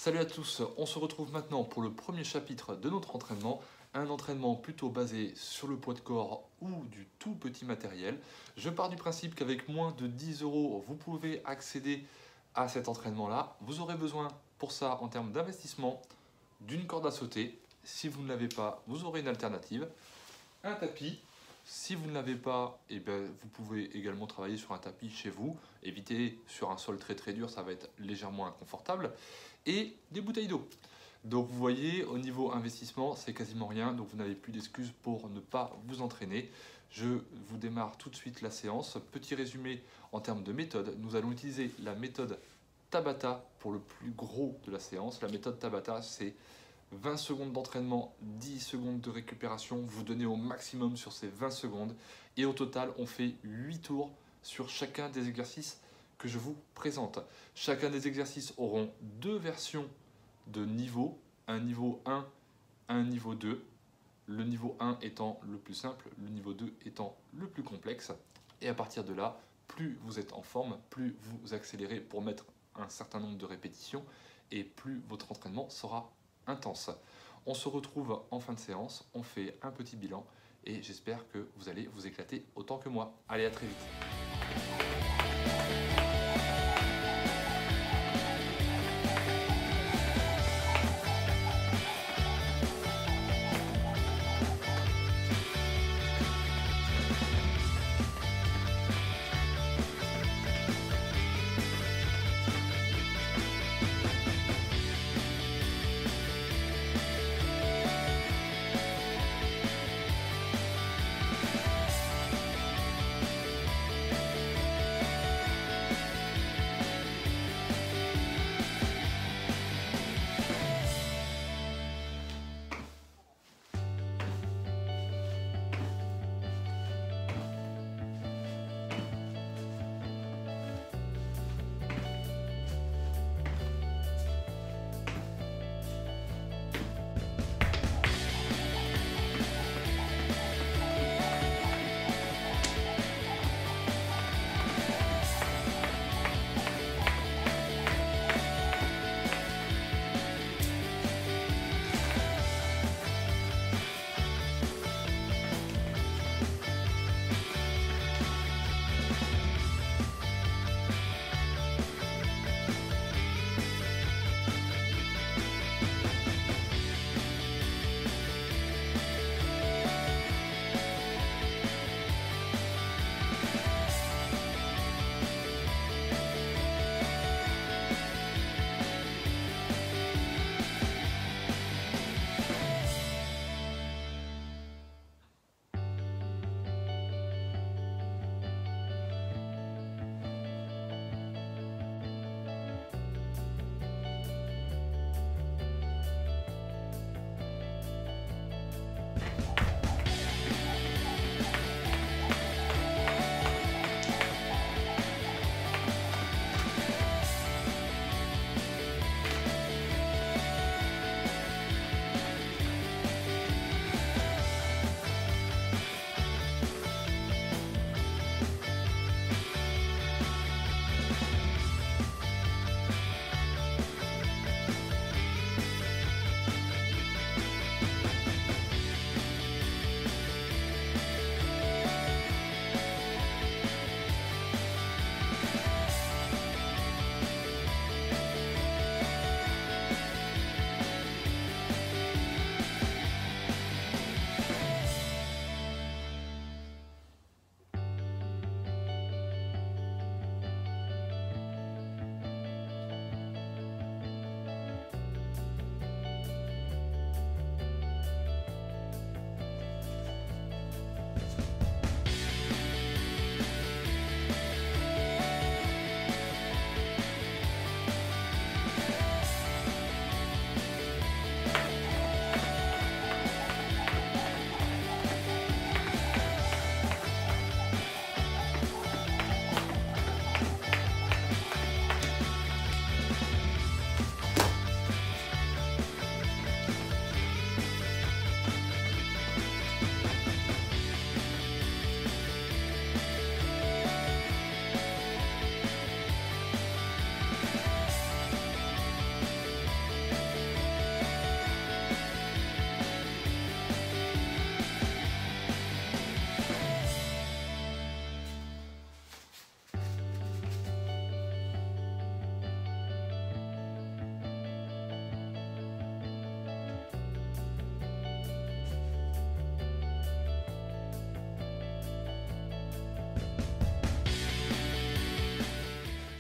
Salut à tous, on se retrouve maintenant pour le premier chapitre de notre entraînement, un entraînement plutôt basé sur le poids de corps ou du tout petit matériel. Je pars du principe qu'avec moins de 10 €, vous pouvez accéder à cet entraînement-là. Vous aurez besoin pour ça, en termes d'investissement, d'une corde à sauter. Si vous ne l'avez pas, vous aurez une alternative. Un tapis. Si vous ne l'avez pas, vous pouvez également travailler sur un tapis chez vous. Évitez sur un sol très très dur, ça va être légèrement inconfortable. Et des bouteilles d'eau. Donc vous voyez, au niveau investissement, c'est quasiment rien. Donc vous n'avez plus d'excuses pour ne pas vous entraîner. Je vous démarre tout de suite la séance. Petit résumé en termes de méthode. Nous allons utiliser la méthode Tabata pour le plus gros de la séance. La méthode Tabata, c'est 20 secondes d'entraînement, 10 secondes de récupération. Vous donnez au maximum sur ces 20 secondes. Et au total, on fait 8 tours sur chacun des exercices que je vous présente. Chacun des exercices auront deux versions de niveau, un niveau 1, un niveau 2. Le niveau 1 étant le plus simple, le niveau 2 étant le plus complexe. Et à partir de là, plus vous êtes en forme, plus vous accélérez pour mettre un certain nombre de répétitions et plus votre entraînement sera intense. On se retrouve en fin de séance, on fait un petit bilan et j'espère que vous allez vous éclater autant que moi. Allez, à très vite.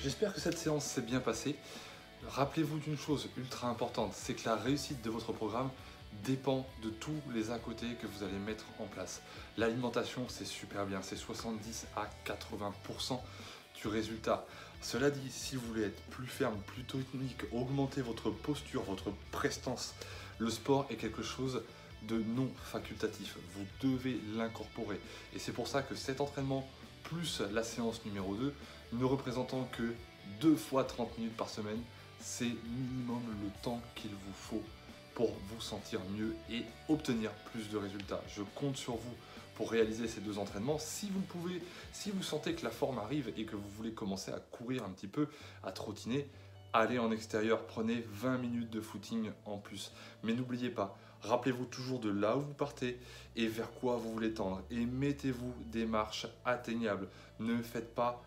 J'espère que cette séance s'est bien passée. Rappelez-vous d'une chose ultra importante, c'est que la réussite de votre programme dépend de tous les à côté que vous allez mettre en place. L'alimentation, c'est super bien, c'est 70 à 80% du résultat. Cela dit, si vous voulez être plus ferme, plus tonique, augmenter votre posture, votre prestance, le sport est quelque chose de non facultatif. Vous devez l'incorporer. Et c'est pour ça que cet entraînement, plus la séance numéro 2, ne représentant que 2 fois 30 minutes par semaine, c'est minimum le temps qu'il vous faut pour vous sentir mieux et obtenir plus de résultats. Je compte sur vous pour réaliser ces 2 entraînements. Si vous pouvez, si vous sentez que la forme arrive et que vous voulez commencer à courir un petit peu, à trottiner, allez en extérieur, prenez 20 minutes de footing en plus. Mais n'oubliez pas, rappelez-vous toujours de là où vous partez et vers quoi vous voulez tendre. Et mettez-vous des marches atteignables. Ne faites pas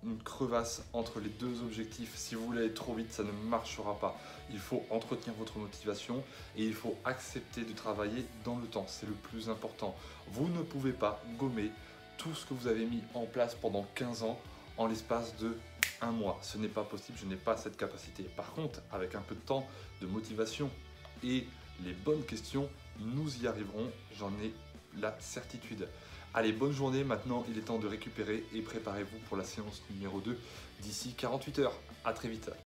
une crevasse entre les 2 objectifs. Si vous voulez aller trop vite, ça ne marchera pas. Il faut entretenir votre motivation et il faut accepter de travailler dans le temps. C'est le plus important. Vous ne pouvez pas gommer tout ce que vous avez mis en place pendant 15 ans en l'espace de 1 mois. Ce n'est pas possible, je n'ai pas cette capacité. Par contre, avec un peu de temps, de motivation et les bonnes questions, nous y arriverons, j'en ai la certitude. Allez, bonne journée, maintenant il est temps de récupérer et préparez-vous pour la séance numéro 2 d'ici 48 heures. À très vite.